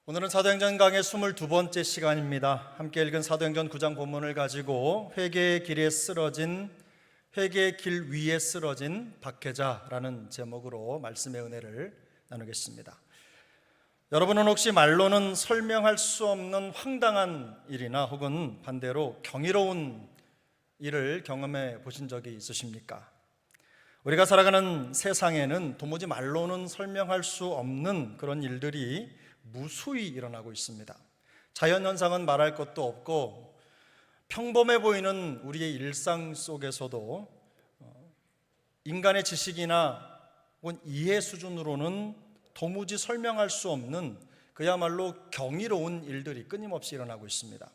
오늘은 사도행전 강의 22번째 시간입니다. 함께 읽은 사도행전 9장 본문을 가지고 회개의 길 위에 쓰러진 박해자라는 제목으로 말씀의 은혜를 나누겠습니다. 여러분은 혹시 말로는 설명할 수 없는 황당한 일이나 혹은 반대로 경이로운 일을 경험해 보신 적이 있으십니까? 우리가 살아가는 세상에는 도무지 말로는 설명할 수 없는 그런 일들이 무수히 일어나고 있습니다. 자연현상은 말할 것도 없고 평범해 보이는 우리의 일상 속에서도 인간의 지식이나 혹은 이해 수준으로는 도무지 설명할 수 없는 그야말로 경이로운 일들이 끊임없이 일어나고 있습니다.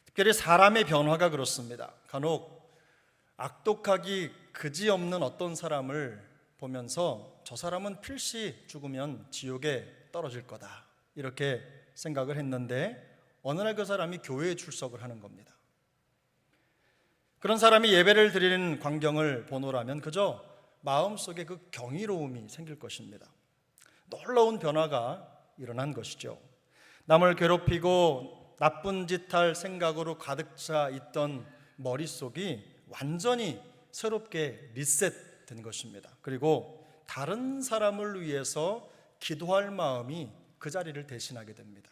특별히 사람의 변화가 그렇습니다. 간혹 악독하기 그지없는 어떤 사람을 보면서 저 사람은 필시 죽으면 지옥에 떨어질 거다 이렇게 생각을 했는데 어느 날 그 사람이 교회에 출석을 하는 겁니다. 그런 사람이 예배를 드리는 광경을 보노라면 그저 마음속에 그 경이로움이 생길 것입니다. 놀라운 변화가 일어난 것이죠. 남을 괴롭히고 나쁜 짓 할 생각으로 가득 차 있던 머릿속이 완전히 새롭게 리셋된 것입니다. 그리고 다른 사람을 위해서 기도할 마음이 그 자리를 대신하게 됩니다.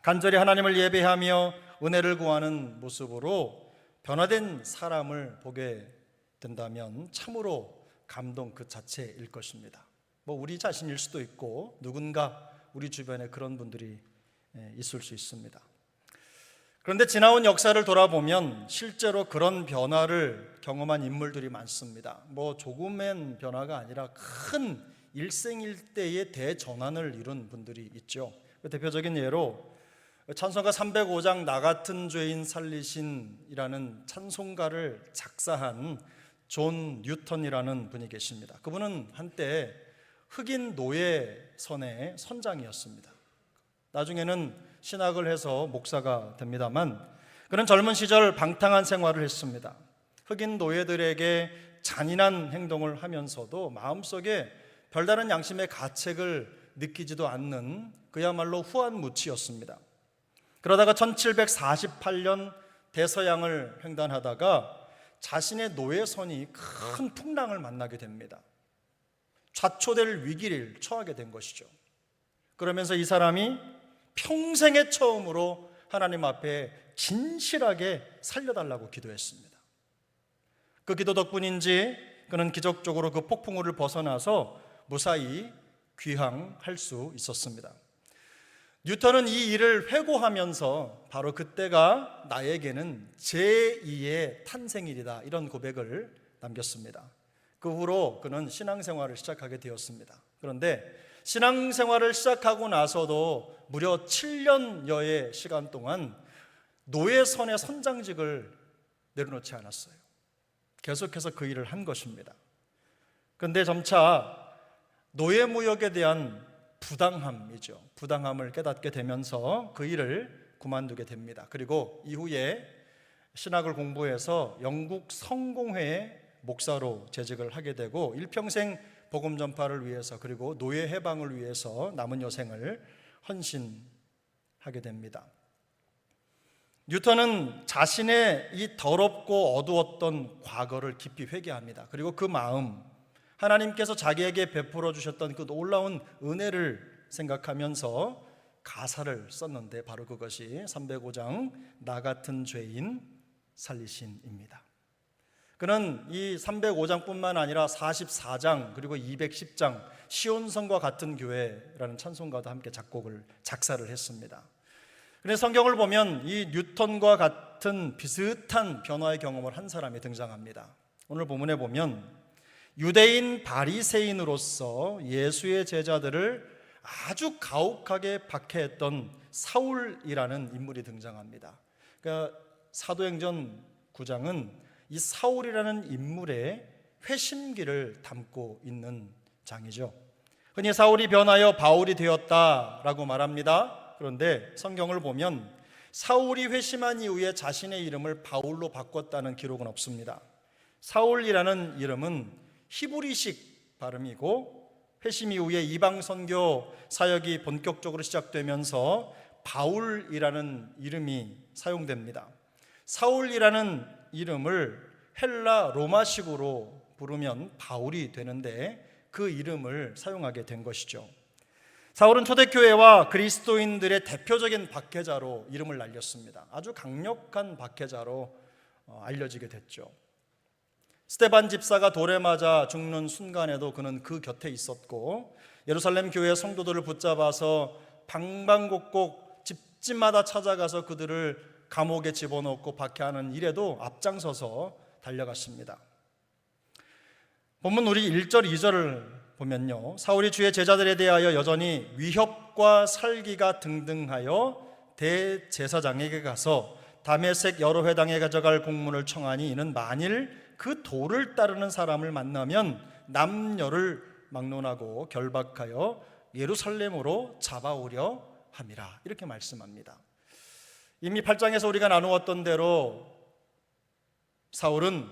간절히 하나님을 예배하며 은혜를 구하는 모습으로 변화된 사람을 보게 된다면 참으로 감동 그 자체일 것입니다. 우리 자신일 수도 있고 누군가 우리 주변에 그런 분들이 있을 수 있습니다. 그런데 지나온 역사를 돌아보면 실제로 그런 변화를 경험한 인물들이 많습니다. 조금의 변화가 아니라 큰 일생일대의 대전환을 이룬 분들이 있죠. 대표적인 예로 찬송가 305장 나 같은 죄인 살리신이라는 찬송가를 작사한 존 뉴턴이라는 분이 계십니다. 그분은 한때 흑인 노예선의 선장이었습니다. 나중에는 신학을 해서 목사가 됩니다만 그는 젊은 시절 방탕한 생활을 했습니다. 흑인 노예들에게 잔인한 행동을 하면서도 마음속에 별다른 양심의 가책을 느끼지도 않는 그야말로 후한무치였습니다. 그러다가 1748년 대서양을 횡단하다가 자신의 노예선이 큰 풍랑을 만나게 됩니다. 좌초될 위기를 처하게 된 것이죠. 그러면서 이 사람이 평생에 처음으로 하나님 앞에 진실하게 살려달라고 기도했습니다. 그 기도 덕분인지 그는 기적적으로 그 폭풍우를 벗어나서 무사히 귀향할 수 있었습니다. 뉴턴은 이 일을 회고하면서 바로 그때가 나에게는 제2의 탄생일이다 이런 고백을 남겼습니다. 그 후로 그는 신앙생활을 시작하게 되었습니다. 그런데 신앙생활을 시작하고 나서도 무려 7년여의 시간 동안 노예선의 선장직을 내려놓지 않았어요. 계속해서 그 일을 한 것입니다. 그런데 점차 노예무역에 대한 부당함을 깨닫게 되면서 그 일을 그만두게 됩니다. 그리고 이후에 신학을 공부해서 영국 성공회의 목사로 재직을 하게 되고 일평생 복음 전파를 위해서 그리고 노예 해방을 위해서 남은 여생을 헌신하게 됩니다. 뉴턴은 자신의 이 더럽고 어두웠던 과거를 깊이 회개합니다. 그리고 그 마음, 하나님께서 자기에게 베풀어 주셨던 그 놀라운 은혜를 생각하면서 가사를 썼는데 바로 그것이 305장 나 같은 죄인 살리신입니다. 그는 이 305장뿐만 아니라 44장 그리고 210장 시온성과 같은 교회라는 찬송가도 함께 작사를 했습니다. 그런데 성경을 보면 이 뉴턴과 같은 비슷한 변화의 경험을 한 사람이 등장합니다. 오늘 본문에 보면 유대인 바리새인으로서 예수의 제자들을 아주 가혹하게 박해했던 사울이라는 인물이 등장합니다. 그러니까 사도행전 9장은 이 사울이라는 인물의 회심기를 담고 있는 장이죠. 흔히 사울이 변하여 바울이 되었다라고 말합니다. 그런데 성경을 보면 사울이 회심한 이후에 자신의 이름을 바울로 바꿨다는 기록은 없습니다. 사울이라는 이름은 히브리식 발음이고 회심 이후에 이방 선교 사역이 본격적으로 시작되면서 바울이라는 이름이 사용됩니다. 사울이라는 이름을 헬라 로마식으로 부르면 바울이 되는데 그 이름을 사용하게 된 것이죠. 사울은 초대교회와 그리스도인들의 대표적인 박해자로 이름을 날렸습니다. 아주 강력한 박해자로 알려지게 됐죠. 스데반 집사가 돌에 맞아 죽는 순간에도 그는 그 곁에 있었고, 예루살렘 교회 성도들을 붙잡아서 방방곡곡 집집마다 찾아가서 그들을 감옥에 집어넣고 박해하는 일에도 앞장서서 달려갔습니다. 본문 우리 1절 2절을 보면요, 사울이 주의 제자들에 대하여 여전히 위협과 살기가 등등하여 대제사장에게 가서 다메섹 여러 회당에 가져갈 공문을 청하니 이는 만일 그 도를 따르는 사람을 만나면 남녀를 막론하고 결박하여 예루살렘으로 잡아오려 함이라, 이렇게 말씀합니다. 이미 8장에서 우리가 나누었던 대로 사울은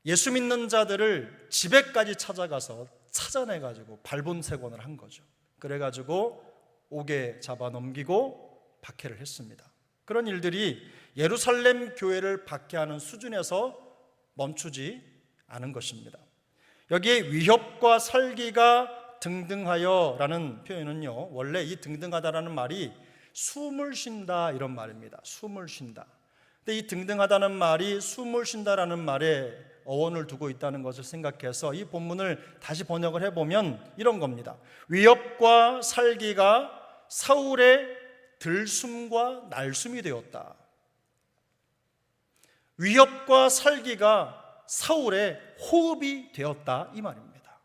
예수 믿는 자들을 집에까지 찾아가서 찾아내가지고 발본색원을 한 거죠. 그래가지고 옥에 잡아넘기고 박해를 했습니다. 그런 일들이 예루살렘 교회를 박해하는 수준에서 멈추지 않은 것입니다. 여기에 위협과 살기가 등등하여 라는 표현은요, 원래 이 등등하다라는 말이 숨을 쉰다 이런 말입니다. 숨을 쉰다. 근데 이 등등하다는 말이 숨을 쉰다라는 말에 어원을 두고 있다는 것을 생각해서 이 본문을 다시 번역을 해보면 이런 겁니다. 위협과 살기가 사울의 들숨과 날숨이 되었다. 위협과 살기가 사울의 호흡이 되었다, 이 말입니다.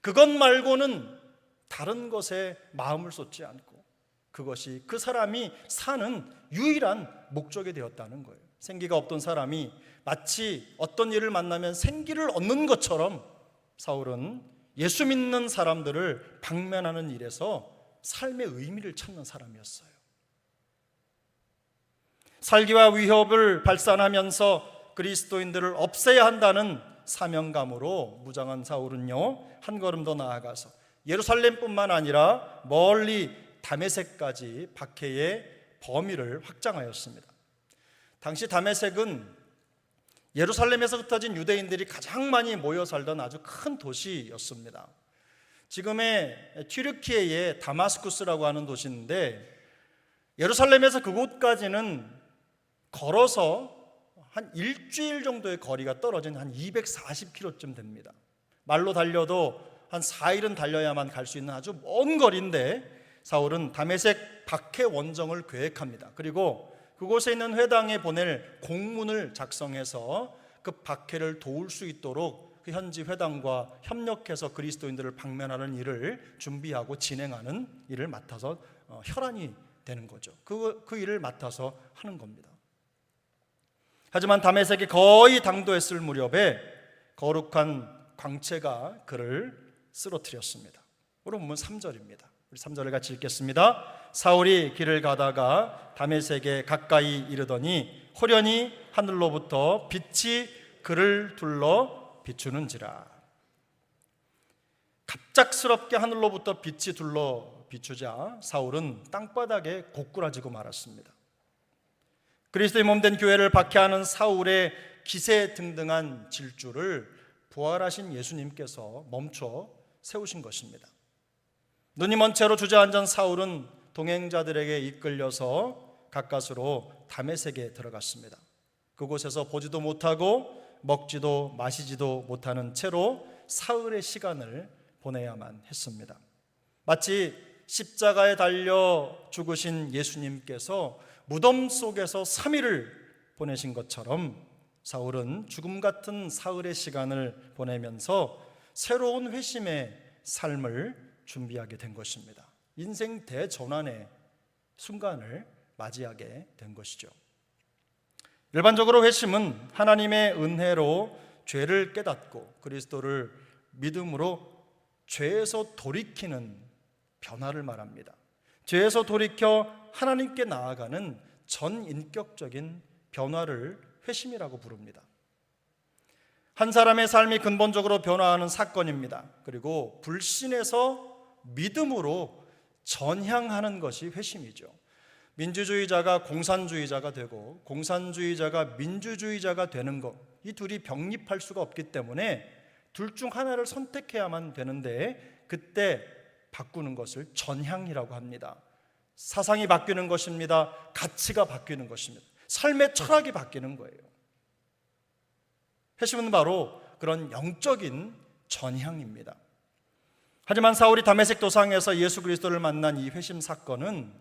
그것 말고는 다른 것에 마음을 쏟지 않고 그것이 그 사람이 사는 유일한 목적이 되었다는 거예요. 생기가 없던 사람이 마치 어떤 일을 만나면 생기를 얻는 것처럼 사울은 예수 믿는 사람들을 방면하는 일에서 삶의 의미를 찾는 사람이었어요. 살기와 위협을 발산하면서 그리스도인들을 없애야 한다는 사명감으로 무장한 사울은요, 한 걸음 더 나아가서 예루살렘뿐만 아니라 멀리 다메섹까지 박해의 범위를 확장하였습니다. 당시 다메섹은 예루살렘에서 흩어진 유대인들이 가장 많이 모여 살던 아주 큰 도시였습니다. 지금의 튀르키예의 다마스쿠스라고 하는 도시인데, 예루살렘에서 그곳까지는 걸어서 한 일주일 정도의 거리가 떨어진 한 240km쯤 됩니다. 말로 달려도 한 4일은 달려야만 갈 수 있는 아주 먼 거리인데, 사울은 다메섹 박해 원정을 계획합니다. 그리고 그곳에 있는 회당에 보낼 공문을 작성해서 그 박해를 도울 수 있도록 그 현지 회당과 협력해서 그리스도인들을 방면하는 일을 준비하고 진행하는 일을 맡아서 혈안이 되는 거죠. 그 일을 맡아서 하는 겁니다. 하지만 다메섹이 거의 당도했을 무렵에 거룩한 광채가 그를 쓰러뜨렸습니다. 우리 본문 3절입니다. 우리 3절을 같이 읽겠습니다. 사울이 길을 가다가 다메섹에 가까이 이르더니 호련히 하늘로부터 빛이 그를 둘러 비추는지라. 갑작스럽게 하늘로부터 빛이 둘러 비추자 사울은 땅바닥에 고꾸라지고 말았습니다. 그리스도의 몸된 교회를 박해하는 사울의 기세등등한 질주를 부활하신 예수님께서 멈춰 세우신 것입니다. 눈이 먼 채로 주저앉은 사울은 동행자들에게 이끌려서 가까스로 다메섹에 들어갔습니다. 그곳에서 보지도 못하고 먹지도 마시지도 못하는 채로 사흘의 시간을 보내야만 했습니다. 마치 십자가에 달려 죽으신 예수님께서 무덤 속에서 3일을 보내신 것처럼 사울은 죽음 같은 사흘의 시간을 보내면서 새로운 회심의 삶을 준비하게 된 것입니다. 인생 대전환의 순간을 맞이하게 된 것이죠. 일반적으로 회심은 하나님의 은혜로 죄를 깨닫고 그리스도를 믿음으로 죄에서 돌이키는 변화를 말합니다. 죄에서 돌이켜 하나님께 나아가는 전인격적인 변화를 회심이라고 부릅니다. 한 사람의 삶이 근본적으로 변화하는 사건입니다. 그리고 불신에서 믿음으로 전향하는 것이 회심이죠. 민주주의자가 공산주의자가 되고 공산주의자가 민주주의자가 되는 것, 이 둘이 병립할 수가 없기 때문에 둘 중 하나를 선택해야만 되는데, 그때 바꾸는 것을 전향이라고 합니다. 사상이 바뀌는 것입니다. 가치가 바뀌는 것입니다. 삶의 철학이 바뀌는 거예요. 회심은 바로 그런 영적인 전향입니다. 하지만 사울이 다메섹 도상에서 예수 그리스도를 만난 이 회심 사건은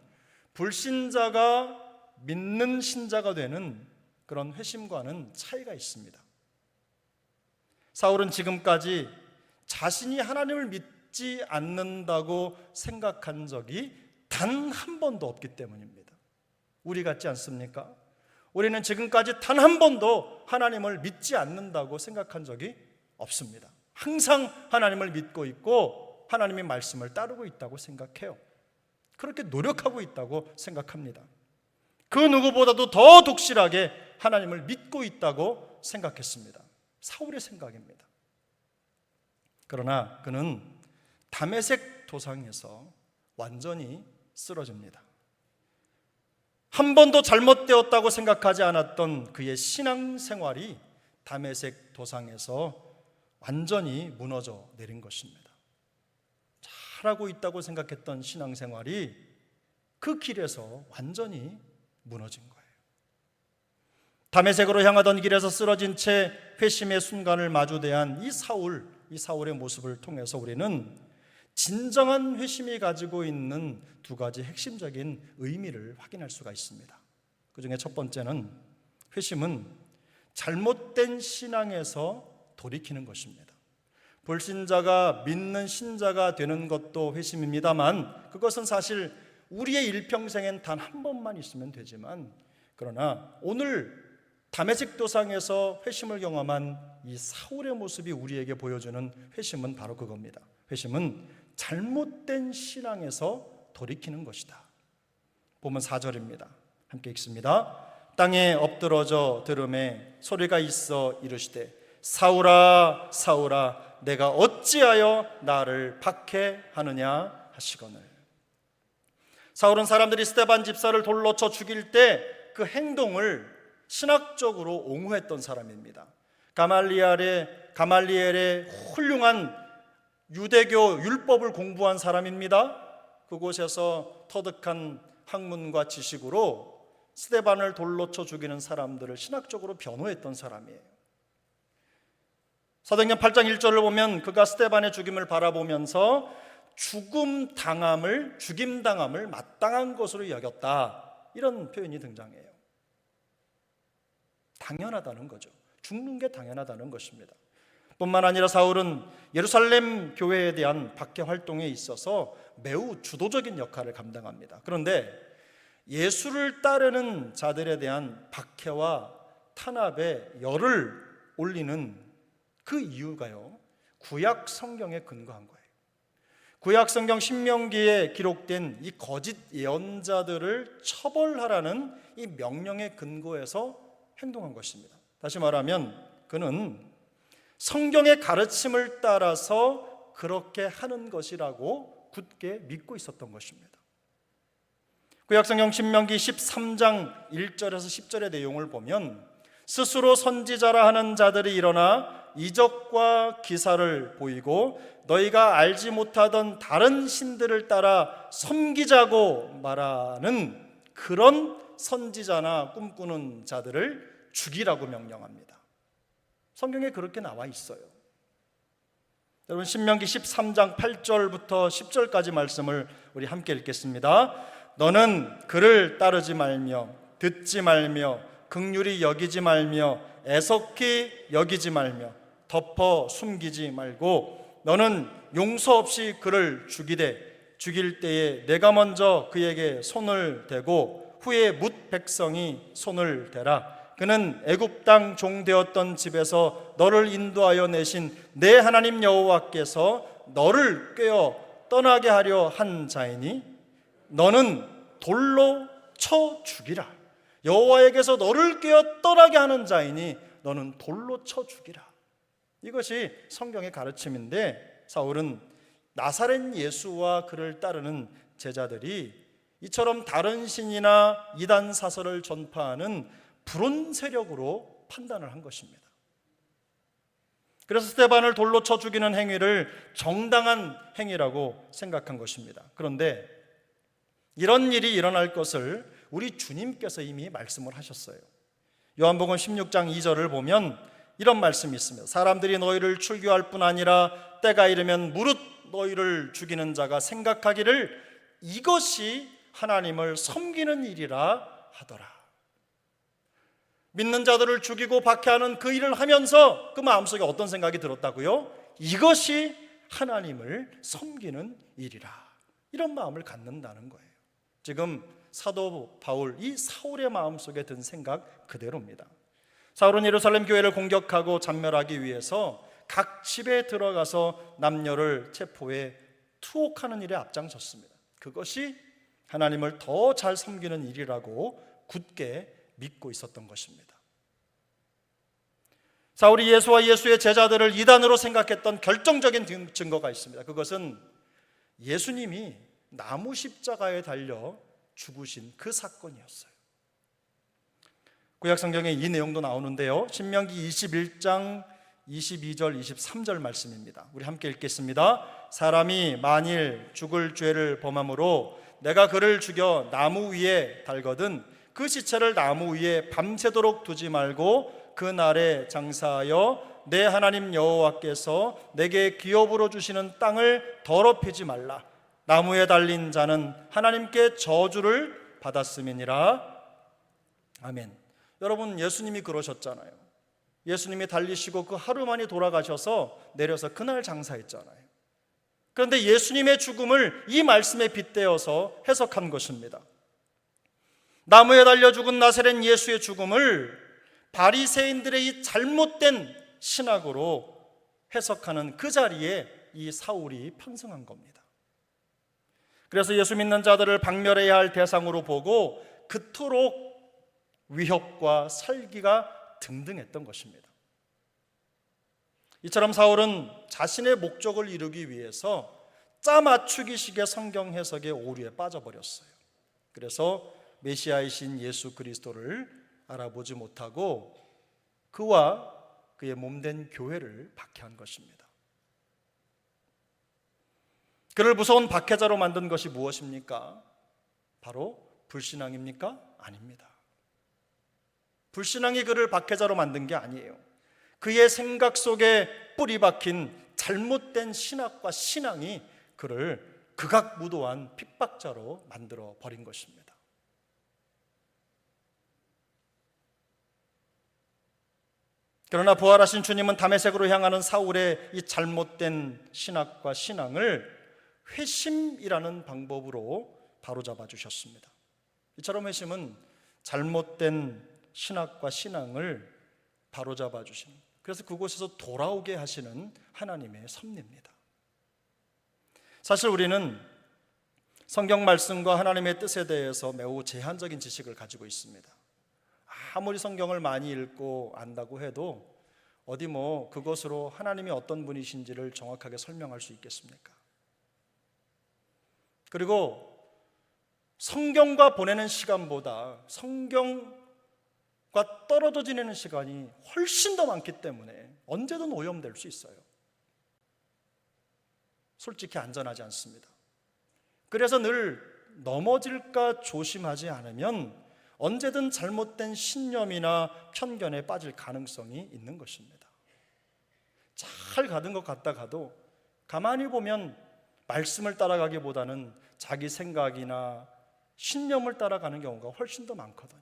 불신자가 믿는 신자가 되는 그런 회심과는 차이가 있습니다. 사울은 지금까지 자신이 하나님을 믿지 않는다고 생각한 적이 단 한 번도 없기 때문입니다. 우리 같지 않습니까? 우리는 지금까지 단 한 번도 하나님을 믿지 않는다고 생각한 적이 없습니다. 항상 하나님을 믿고 있고 하나님의 말씀을 따르고 있다고 생각해요. 그렇게 노력하고 있다고 생각합니다. 그 누구보다도 더 독실하게 하나님을 믿고 있다고 생각했습니다. 사울의 생각입니다. 그러나 그는 다메섹 도상에서 완전히 쓰러집니다. 한 번도 잘못되었다고 생각하지 않았던 그의 신앙생활이 다메섹 도상에서 완전히 무너져 내린 것입니다. 잘하고 있다고 생각했던 신앙생활이 그 길에서 완전히 무너진 거예요. 다메섹으로 향하던 길에서 쓰러진 채 회심의 순간을 마주대한 이 사울의 모습을 통해서 우리는 진정한 회심이 가지고 있는 두 가지 핵심적인 의미를 확인할 수가 있습니다. 그 중에 첫 번째는, 회심은 잘못된 신앙에서 돌이키는 것입니다. 불신자가 믿는 신자가 되는 것도 회심입니다만, 그것은 사실 우리의 일평생엔 단 한 번만 있으면 되지만, 그러나 오늘 다메섹 도상에서 회심을 경험한 이 사울의 모습이 우리에게 보여주는 회심은 바로 그겁니다. 회심은 잘못된 신앙에서 돌이키는 것이다. 보면 4절입니다. 함께 읽습니다. 땅에 엎드러져 들음에 소리가 있어 이르시되 사울아 사울아 내가 어찌하여 나를 박해하느냐 하시거늘. 사울은 사람들이 스데반 집사를 돌로 쳐 죽일 때 그 행동을 신학적으로 옹호했던 사람입니다. 가말리엘의 훌륭한 유대교 율법을 공부한 사람입니다. 그곳에서 터득한 학문과 지식으로 스데반을 돌로 쳐 죽이는 사람들을 신학적으로 변호했던 사람이에요. 사도행전 8장 1절을 보면 그가 스데반의 죽임을 바라보면서 죽임당함을 마땅한 것으로 여겼다, 이런 표현이 등장해요. 당연하다는 거죠. 죽는 게 당연하다는 것입니다. 뿐만 아니라 사울은 예루살렘 교회에 대한 박해 활동에 있어서 매우 주도적인 역할을 감당합니다. 그런데 예수를 따르는 자들에 대한 박해와 탄압에 열을 올리는 그 이유가요, 구약 성경에 근거한 거예요. 구약 성경 신명기에 기록된 이 거짓 예언자들을 처벌하라는 이 명령의 근거에서 행동한 것입니다. 다시 말하면 그는 성경의 가르침을 따라서 그렇게 하는 것이라고 굳게 믿고 있었던 것입니다. 구약성경 신명기 13장 1절에서 10절의 내용을 보면 스스로 선지자라 하는 자들이 일어나 이적과 기사를 보이고 너희가 알지 못하던 다른 신들을 따라 섬기자고 말하는 그런 선지자나 꿈꾸는 자들을 죽이라고 명령합니다. 성경에 그렇게 나와 있어요. 여러분, 신명기 13장 8절부터 10절까지 말씀을 우리 함께 읽겠습니다. 너는 그를 따르지 말며 듣지 말며 긍휼히 여기지 말며 애석히 여기지 말며 덮어 숨기지 말고 너는 용서 없이 그를 죽일 때에 내가 먼저 그에게 손을 대고 후에 뭇 백성이 손을 대라. 그는 애굽 땅 종 되었던 집에서 너를 인도하여 내신 내 하나님 여호와께서 너를 꿰어 떠나게 하려 한 자이니 너는 돌로 쳐 죽이라. 여호와에게서 너를 꿰어 떠나게 하는 자이니 너는 돌로 쳐 죽이라. 이것이 성경의 가르침인데 사울은 나사렛 예수와 그를 따르는 제자들이 이처럼 다른 신이나 이단 사설을 전파하는 불온 세력으로 판단을 한 것입니다. 그래서 스데반을 돌로 쳐 죽이는 행위를 정당한 행위라고 생각한 것입니다. 그런데 이런 일이 일어날 것을 우리 주님께서 이미 말씀을 하셨어요. 요한복음 16장 2절을 보면 이런 말씀이 있습니다. 사람들이 너희를 출교할 뿐 아니라 때가 이르면 무릇 너희를 죽이는 자가 생각하기를 이것이 하나님을 섬기는 일이라 하더라. 믿는 자들을 죽이고 박해하는 그 일을 하면서 그 마음속에 어떤 생각이 들었다고요? 이것이 하나님을 섬기는 일이라. 이런 마음을 갖는다는 거예요. 지금 사도 바울, 이 사울의 마음속에 든 생각 그대로입니다. 사울은 예루살렘 교회를 공격하고 잔멸하기 위해서 각 집에 들어가서 남녀를 체포해 투옥하는 일에 앞장섰습니다. 그것이 하나님을 더 잘 섬기는 일이라고 굳게 믿고 있었던 것입니다. 사울이 예수와 예수의 제자들을 이단으로 생각했던 결정적인 증거가 있습니다. 그것은 예수님이 나무 십자가에 달려 죽으신 그 사건이었어요. 구약 성경에 이 내용도 나오는데요. 신명기 21장 22절 23절 말씀입니다. 우리 함께 읽겠습니다. 사람이 만일 죽을 죄를 범함으로 내가 그를 죽여 나무 위에 달거든 그 시체를 나무 위에 밤새도록 두지 말고 그 날에 장사하여 내 하나님 여호와께서 내게 기업으로 주시는 땅을 더럽히지 말라. 나무에 달린 자는 하나님께 저주를 받았음이니라. 아멘. 여러분, 예수님이 그러셨잖아요. 예수님이 달리시고 그 하루 만에 돌아가셔서 내려서 그날 장사했잖아요. 그런데 예수님의 죽음을 이 말씀에 빗대어서 해석한 것입니다. 나무에 달려 죽은 나사렛 예수의 죽음을 바리새인들의 이 잘못된 신학으로 해석하는 그 자리에 이 사울이 편승한 겁니다. 그래서 예수 믿는 자들을 박멸해야 할 대상으로 보고 그토록 위협과 살기가 등등했던 것입니다. 이처럼 사울은 자신의 목적을 이루기 위해서 짜맞추기식의 성경 해석의 오류에 빠져버렸어요. 그래서 메시아이신 예수 그리스도를 알아보지 못하고 그와 그의 몸된 교회를 박해한 것입니다. 그를 무서운 박해자로 만든 것이 무엇입니까? 바로 불신앙입니까? 아닙니다. 불신앙이 그를 박해자로 만든 게 아니에요. 그의 생각 속에 뿌리 박힌 잘못된 신학과 신앙이 그를 극악무도한 핍박자로 만들어 버린 것입니다. 그러나 부활하신 주님은 다메섹으로 향하는 사울의 이 잘못된 신학과 신앙을 회심이라는 방법으로 바로잡아 주셨습니다. 이처럼 회심은 잘못된 신학과 신앙을 바로잡아 주시는, 그래서 그곳에서 돌아오게 하시는 하나님의 섭리입니다. 사실 우리는 성경 말씀과 하나님의 뜻에 대해서 매우 제한적인 지식을 가지고 있습니다. 아무리 성경을 많이 읽고 안다고 해도 어디 그것으로 하나님이 어떤 분이신지를 정확하게 설명할 수 있겠습니까? 그리고 성경과 보내는 시간보다 성경과 떨어져 지내는 시간이 훨씬 더 많기 때문에 언제든 오염될 수 있어요. 솔직히 안전하지 않습니다. 그래서 늘 넘어질까 조심하지 않으면 언제든 잘못된 신념이나 편견에 빠질 가능성이 있는 것입니다. 잘 가는 것 같다가도 가만히 보면 말씀을 따라가기보다는 자기 생각이나 신념을 따라가는 경우가 훨씬 더 많거든요.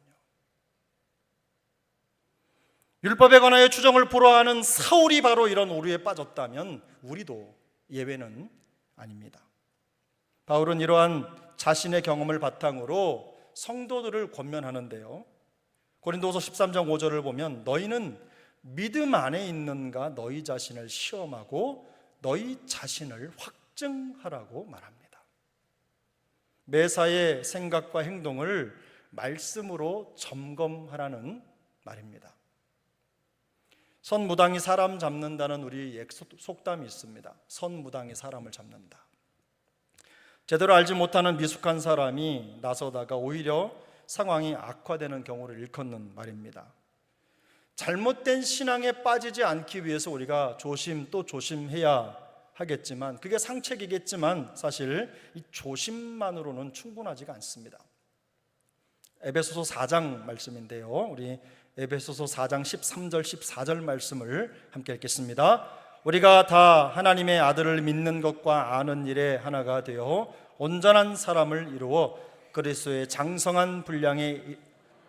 율법에 관하여 추정을 불허하는 사울이 바로 이런 오류에 빠졌다면 우리도 예외는 아닙니다. 바울은 이러한 자신의 경험을 바탕으로 성도들을 권면하는데요. 고린도후서 13장 5절을 보면 너희는 믿음 안에 있는가 너희 자신을 시험하고 너희 자신을 확증하라고 말합니다. 매사의 생각과 행동을 말씀으로 점검하라는 말입니다. 선무당이 사람 잡는다는 우리 속담이 있습니다. 선무당이 사람을 잡는다. 제대로 알지 못하는 미숙한 사람이 나서다가 오히려 상황이 악화되는 경우를 일컫는 말입니다. 잘못된 신앙에 빠지지 않기 위해서 우리가 조심 또 조심해야 하겠지만, 그게 상책이겠지만 사실 이 조심만으로는 충분하지가 않습니다. 에베소서 4장 말씀인데요, 우리 에베소서 4장 13절 14절 말씀을 함께 읽겠습니다. 우리가 다 하나님의 아들을 믿는 것과 아는 일에 하나가 되어 온전한 사람을 이루어 그리스도의 장성한 분량에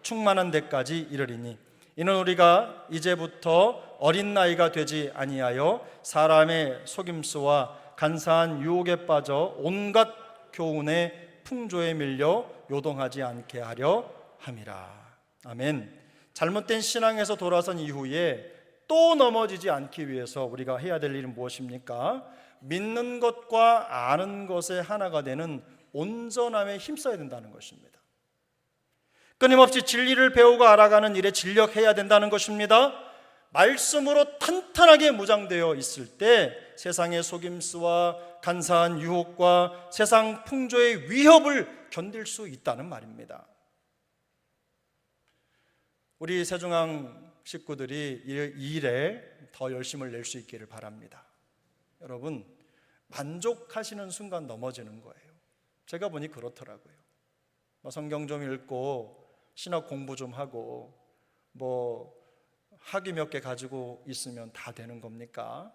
충만한 데까지 이르리니, 이는 우리가 이제부터 어린 나이가 되지 아니하여 사람의 속임수와 간사한 유혹에 빠져 온갖 교훈의 풍조에 밀려 요동하지 않게 하려 함이라. 아멘. 잘못된 신앙에서 돌아선 이후에 또 넘어지지 않기 위해서 우리가 해야 될 일은 무엇입니까? 믿는 것과 아는 것의 하나가 되는 온전함에 힘써야 된다는 것입니다. 끊임없이 진리를 배우고 알아가는 일에 진력해야 된다는 것입니다. 말씀으로 탄탄하게 무장되어 있을 때 세상의 속임수와 간사한 유혹과 세상 풍조의 위협을 견딜 수 있다는 말입니다. 우리 세중앙 식구들이 이 일에 더 열심을 낼 수 있기를 바랍니다. 여러분, 만족하시는 순간 넘어지는 거예요. 제가 보니 그렇더라고요. 성경 좀 읽고 신학 공부 좀 하고 학위 몇 개 가지고 있으면 다 되는 겁니까?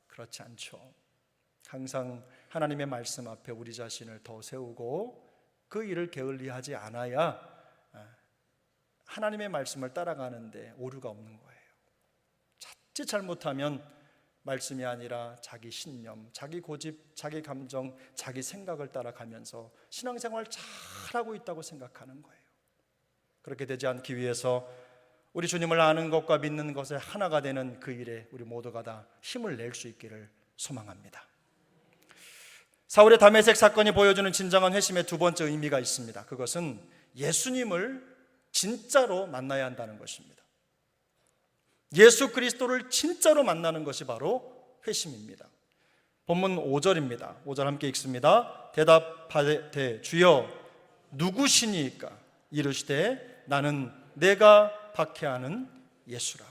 그렇지 않죠. 항상 하나님의 말씀 앞에 우리 자신을 더 세우고 그 일을 게을리하지 않아야 하나님의 말씀을 따라가는데 오류가 없는 거예요. 자칫 잘못하면 말씀이 아니라 자기 신념, 자기 고집, 자기 감정, 자기 생각을 따라가면서 신앙생활 잘하고 있다고 생각하는 거예요. 그렇게 되지 않기 위해서 우리 주님을 아는 것과 믿는 것에 하나가 되는 그 일에 우리 모두가 다 힘을 낼 수 있기를 소망합니다. 사울의 다메섹 사건이 보여주는 진정한 회심의 두 번째 의미가 있습니다. 그것은 예수님을 진짜로 만나야 한다는 것입니다. 예수 그리스도를 진짜로 만나는 것이 바로 회심입니다. 본문 5절입니다. 5절 함께 읽습니다. 대답하되 주여 누구시니까? 이르시되 나는 내가 박해하는 예수라.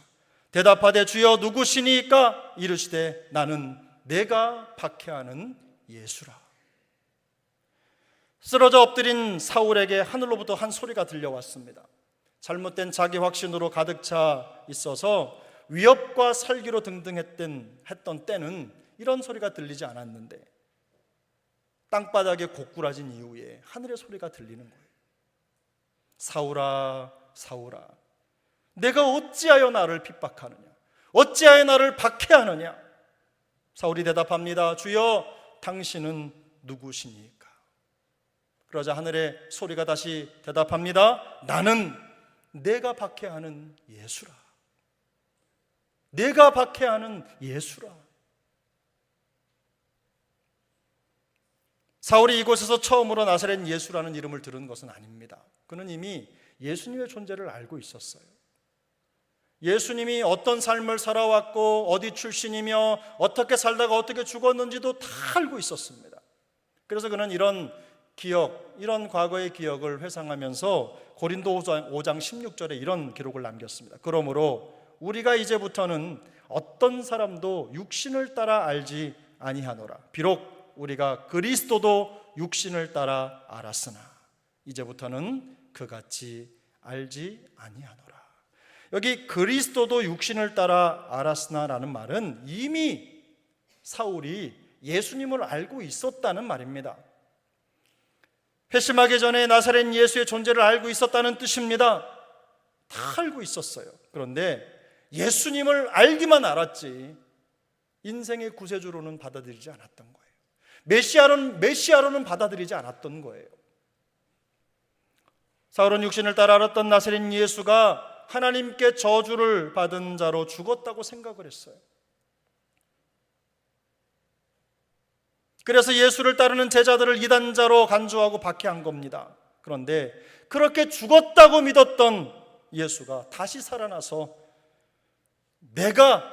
대답하되 주여 누구시니까? 이르시되 나는 내가 박해하는 예수라. 쓰러져 엎드린 사울에게 하늘로부터 한 소리가 들려왔습니다. 잘못된 자기 확신으로 가득 차 있어서 위협과 살기로 등등했던 때는 이런 소리가 들리지 않았는데 땅바닥에 고꾸라진 이후에 하늘의 소리가 들리는 거예요. 사울아 사울아, 내가 어찌하여 나를 핍박하느냐? 어찌하여 나를 박해하느냐? 사울이 대답합니다. 주여 당신은 누구시니까? 그러자 하늘의 소리가 다시 대답합니다. 나는 내가 박해하는 예수라. 내가 박해하는 예수라. 사울이 이곳에서 처음으로 나사렛 예수라는 이름을 들은 것은 아닙니다. 그는 이미 예수님의 존재를 알고 있었어요. 예수님이 어떤 삶을 살아왔고 어디 출신이며 어떻게 살다가 어떻게 죽었는지도 다 알고 있었습니다. 그래서 그는 이런 기억, 이런 과거의 기억을 회상하면서 고린도 5장 16절에 이런 기록을 남겼습니다. 그러므로 우리가 이제부터는 어떤 사람도 육신을 따라 알지 아니하노라. 비록 우리가 그리스도도 육신을 따라 알았으나 이제부터는 그같이 알지 아니하노라. 여기 그리스도도 육신을 따라 알았으나라는 말은 이미 사울이 예수님을 알고 있었다는 말입니다. 회심하기 전에 나사렛 예수의 존재를 알고 있었다는 뜻입니다. 다 알고 있었어요. 그런데 예수님을 알기만 알았지 인생의 구세주로는 받아들이지 않았던 거예요. 메시아로는 받아들이지 않았던 거예요. 사울은 육신을 따라 알았던 나사렛 예수가 하나님께 저주를 받은 자로 죽었다고 생각을 했어요. 그래서 예수를 따르는 제자들을 이단자로 간주하고 박해한 겁니다. 그런데 그렇게 죽었다고 믿었던 예수가 다시 살아나서 네가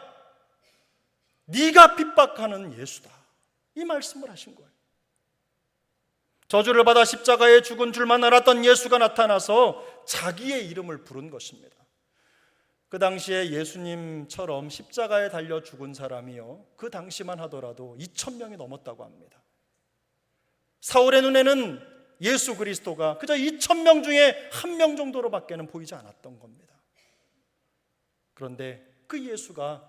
핍박하는 예수다, 이 말씀을 하신 거예요. 저주를 받아 십자가에 죽은 줄만 알았던 예수가 나타나서 자기의 이름을 부른 것입니다. 그 당시에 예수님처럼 십자가에 달려 죽은 사람이요, 그 당시만 하더라도 2,000명이 넘었다고 합니다. 사울의 눈에는 예수 그리스도가 그저 2,000명 중에 1명 정도로밖에는 보이지 않았던 겁니다. 그런데 그 예수가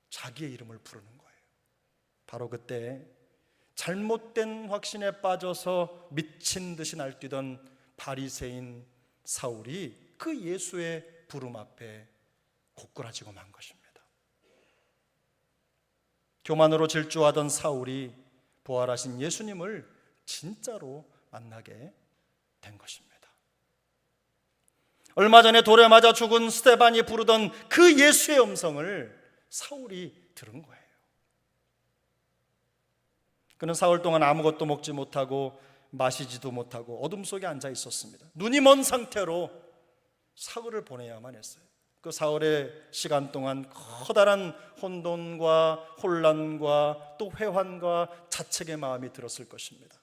자기의 이름을 부르는 거예요. 바로 그때 잘못된 확신에 빠져서 미친 듯이 날뛰던 바리새인 사울이 그 예수의 부름 앞에 고꾸라지고 만 것입니다. 교만으로 질주하던 사울이 부활하신 예수님을 진짜로 만나게 된 것입니다. 얼마 전에 돌에 맞아 죽은 스데반이 부르던 그 예수의 음성을 사울이 들은 거예요. 그는 사흘 동안 아무것도 먹지 못하고 마시지도 못하고 어둠 속에 앉아 있었습니다. 눈이 먼 상태로 사흘을 보내야만 했어요. 그 사흘의 시간 동안 커다란 혼돈과 혼란과 또 회환과 자책의 마음이 들었을 것입니다.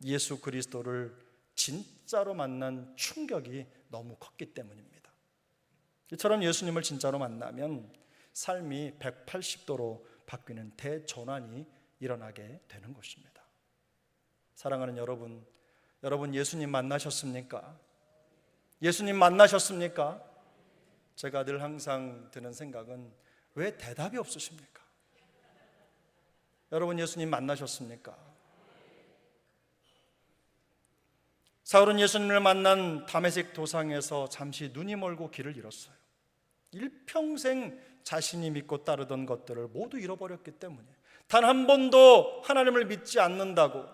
예수 그리스도를 진짜로 만난 충격이 너무 컸기 때문입니다. 이처럼 예수님을 진짜로 만나면 삶이 180도로 바뀌는 대전환이 일어나게 되는 것입니다. 사랑하는 여러분, 여러분 예수님 만나셨습니까? 예수님 만나셨습니까? 제가 늘 항상 드는 생각은 왜 대답이 없으십니까? 여러분 예수님 만나셨습니까? 사울은 예수님을 만난 다메섹 도상에서 잠시 눈이 멀고 길을 잃었어요. 일평생 자신이 믿고 따르던 것들을 모두 잃어버렸기 때문에, 단 한 번도 하나님을 믿지 않는다고,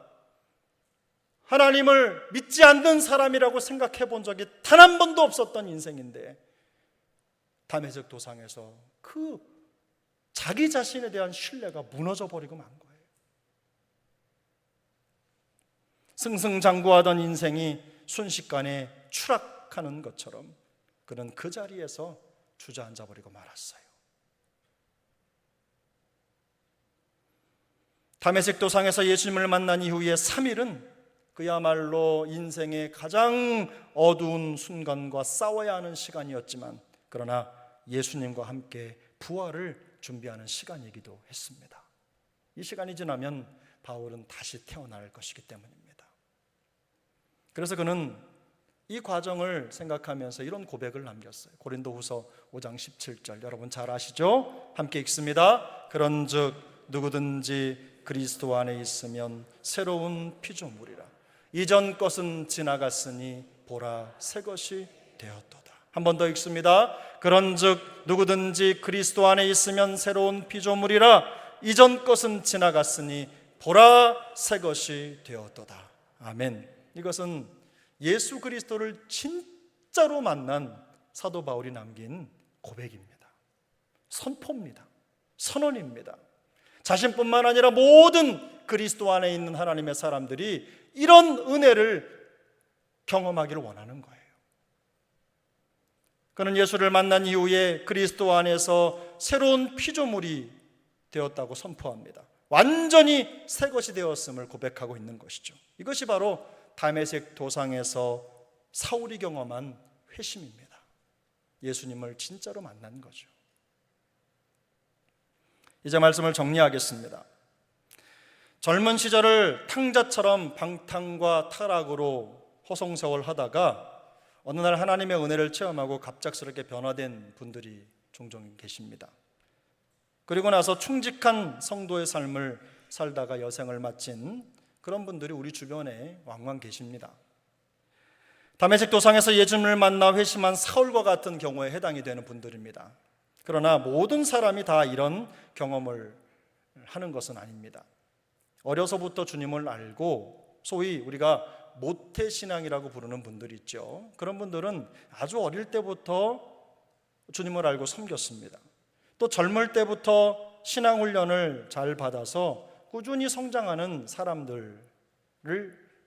하나님을 믿지 않는 사람이라고 생각해 본 적이 단 한 번도 없었던 인생인데, 다메섹 도상에서 그 자기 자신에 대한 신뢰가 무너져 버리고 만 거예요. 승승장구하던 인생이 순식간에 추락하는 것처럼 그는 그 자리에서 주저앉아 버리고 말았어요. 다메섹 도상에서 예수님을 만난 이후에 3일은 그야말로 인생의 가장 어두운 순간과 싸워야 하는 시간이었지만, 그러나 예수님과 함께 부활을 준비하는 시간이기도 했습니다. 이 시간이 지나면 바울은 다시 태어날 것이기 때문입니다. 그래서 그는 이 과정을 생각하면서 이런 고백을 남겼어요. 고린도후서 5장 17절, 여러분 잘 아시죠? 함께 읽습니다. 그런즉 누구든지 그리스도 안에 있으면 새로운 피조물이라. 이전 것은 지나갔으니 보라 새 것이 되었도다. 한 번 더 읽습니다. 그런즉 누구든지 그리스도 안에 있으면 새로운 피조물이라. 이전 것은 지나갔으니 보라 새 것이 되었도다. 아멘. 이것은 예수 그리스도를 진짜로 만난 사도 바울이 남긴 고백입니다. 선포입니다. 선언입니다. 자신뿐만 아니라 모든 그리스도 안에 있는 하나님의 사람들이 이런 은혜를 경험하기를 원하는 거예요. 그는 예수를 만난 이후에 그리스도 안에서 새로운 피조물이 되었다고 선포합니다. 완전히 새 것이 되었음을 고백하고 있는 것이죠. 이것이 바로 다메섹 도상에서 사울이 경험한 회심입니다. 예수님을 진짜로 만난 거죠. 이제 말씀을 정리하겠습니다. 젊은 시절을 탕자처럼 방탕과 타락으로 허송세월하다가 어느 날 하나님의 은혜를 체험하고 갑작스럽게 변화된 분들이 종종 계십니다. 그리고 나서 충직한 성도의 삶을 살다가 여생을 마친 그런 분들이 우리 주변에 왕왕 계십니다. 다메섹 도상에서 예수님을 만나 회심한 사울과 같은 경우에 해당이 되는 분들입니다. 그러나 모든 사람이 다 이런 경험을 하는 것은 아닙니다. 어려서부터 주님을 알고 소위 우리가 모태신앙이라고 부르는 분들이 있죠. 그런 분들은 아주 어릴 때부터 주님을 알고 섬겼습니다. 또 젊을 때부터 신앙훈련을 잘 받아서 꾸준히 성장하는 사람들을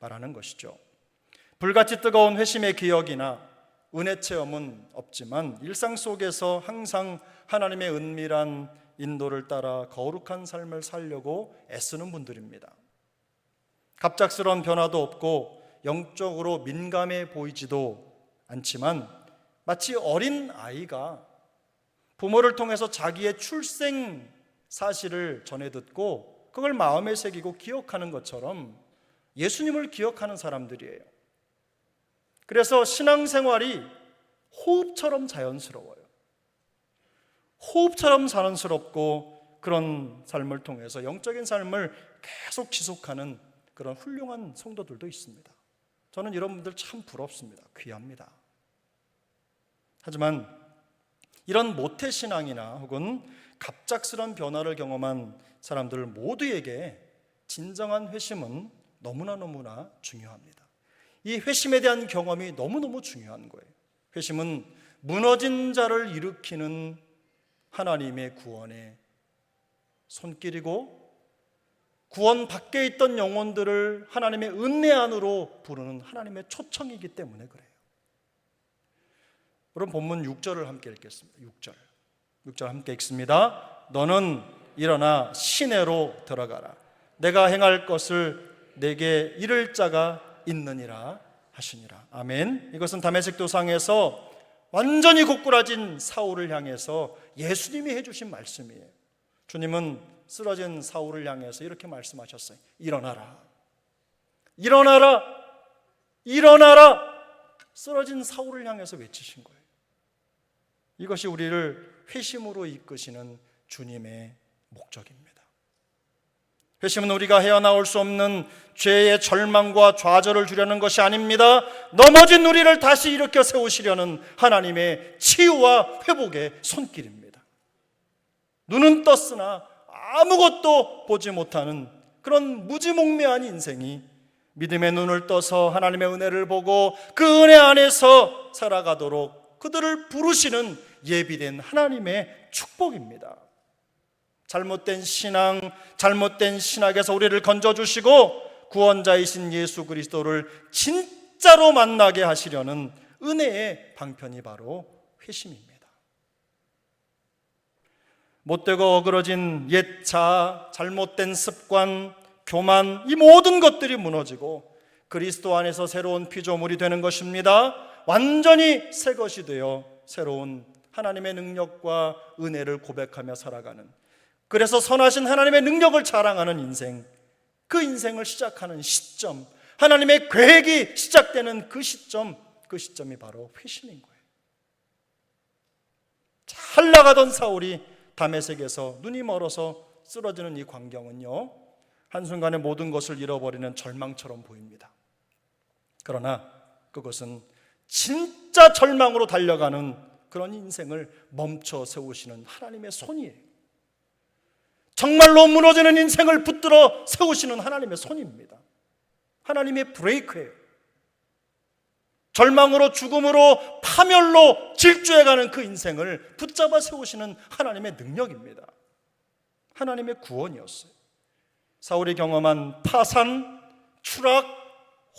말하는 것이죠. 불같이 뜨거운 회심의 기억이나 은혜 체험은 없지만 일상 속에서 항상 하나님의 은밀한 인도를 따라 거룩한 삶을 살려고 애쓰는 분들입니다. 갑작스러운 변화도 없고 영적으로 민감해 보이지도 않지만 마치 어린 아이가 부모를 통해서 자기의 출생 사실을 전해 듣고 그걸 마음에 새기고 기억하는 것처럼 예수님을 기억하는 사람들이에요. 그래서 신앙생활이 호흡처럼 자연스러워요. 호흡처럼 자연스럽고 그런 삶을 통해서 영적인 삶을 계속 지속하는 그런 훌륭한 성도들도 있습니다. 저는 이런 분들 참 부럽습니다. 귀합니다. 하지만 이런 모태신앙이나 혹은 갑작스런 변화를 경험한 사람들 모두에게 진정한 회심은 너무나 중요합니다. 이 회심에 대한 경험이 너무너무 중요한 거예요. 회심은 무너진 자를 일으키는 하나님의 구원의 손길이고 구원 밖에 있던 영혼들을 하나님의 은혜 안으로 부르는 하나님의 초청이기 때문에 그래요. 그럼 본문 6절을 함께 읽겠습니다. 6절 함께 읽습니다. 너는 일어나 시내로 들어가라. 내가 행할 것을 내게 이를 자가 있느니라 하시니라. 아멘. 이것은 다메섹 도상에서 완전히 고꾸라진 사울을 향해서 예수님이 해주신 말씀이에요. 주님은 쓰러진 사울을 향해서 이렇게 말씀하셨어요. 일어나라. 일어나라. 일어나라. 쓰러진 사울을 향해서 외치신 거예요. 이것이 우리를 회심으로 이끄시는 주님의 목적입니다. 회심은 우리가 헤어나올 수 없는 죄의 절망과 좌절을 주려는 것이 아닙니다. 넘어진 우리를 다시 일으켜 세우시려는 하나님의 치유와 회복의 손길입니다. 눈은 떴으나 아무것도 보지 못하는 그런 무지몽매한 인생이 믿음의 눈을 떠서 하나님의 은혜를 보고 그 은혜 안에서 살아가도록 그들을 부르시는 예비된 하나님의 축복입니다. 잘못된 신앙, 잘못된 신학에서 우리를 건져주시고 구원자이신 예수 그리스도를 진짜로 만나게 하시려는 은혜의 방편이 바로 회심입니다. 못되고 어그러진 옛 자아, 잘못된 습관, 교만, 이 모든 것들이 무너지고 그리스도 안에서 새로운 피조물이 되는 것입니다. 완전히 새 것이 되어 새로운 하나님의 능력과 은혜를 고백하며 살아가는, 그래서 선하신 하나님의 능력을 자랑하는 인생, 그 인생을 시작하는 시점, 하나님의 계획이 시작되는 그 시점이 바로 회심인 거예요. 잘 나가던 사울이 다메섹에서 눈이 멀어서 쓰러지는 이 광경은요, 한순간에 모든 것을 잃어버리는 절망처럼 보입니다. 그러나 그것은 진짜 절망으로 달려가는 그런 인생을 멈춰 세우시는 하나님의 손이에요. 정말로 무너지는 인생을 붙들어 세우시는 하나님의 손입니다. 하나님의 브레이크예요. 절망으로, 죽음으로, 파멸로 질주해가는 그 인생을 붙잡아 세우시는 하나님의 능력입니다. 하나님의 구원이었어요. 사울이 경험한 파산, 추락,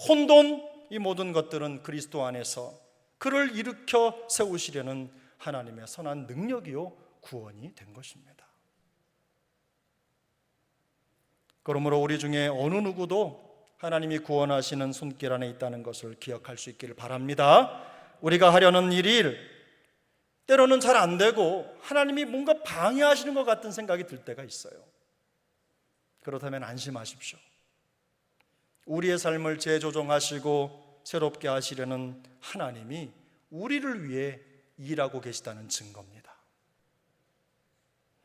혼돈, 이 모든 것들은 그리스도 안에서 그를 일으켜 세우시려는 하나님의 선한 능력이요 구원이 된 것입니다. 그러므로 우리 중에 어느 누구도 하나님이 구원하시는 손길 안에 있다는 것을 기억할 수 있기를 바랍니다. 우리가 하려는 일이 때로는 잘 안 되고 하나님이 뭔가 방해하시는 것 같은 생각이 들 때가 있어요. 그렇다면 안심하십시오. 우리의 삶을 재조정하시고 새롭게 하시려는 하나님이 우리를 위해 일하고 계시다는 증거입니다.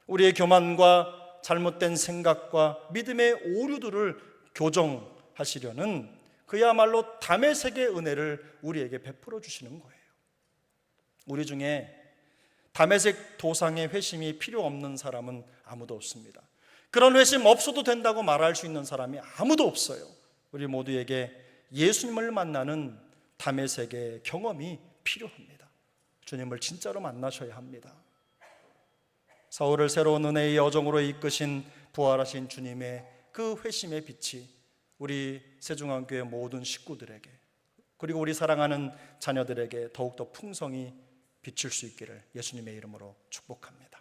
우리의 교만과 잘못된 생각과 믿음의 오류들을 교정하시려는 그야말로 다메섹의 은혜를 우리에게 베풀어 주시는 거예요. 우리 중에 다메섹 도상의 회심이 필요 없는 사람은 아무도 없습니다. 그런 회심 없어도 된다고 말할 수 있는 사람이 아무도 없어요. 우리 모두에게 예수님을 만나는 다메섹의 경험이 필요합니다. 주님을 진짜로 만나셔야 합니다. 사울을 새로운 은혜의 여정으로 이끄신 부활하신 주님의 그 회심의 빛이 우리 세중앙교회 모든 식구들에게, 그리고 우리 사랑하는 자녀들에게 더욱더 풍성히 비출 수 있기를 예수님의 이름으로 축복합니다.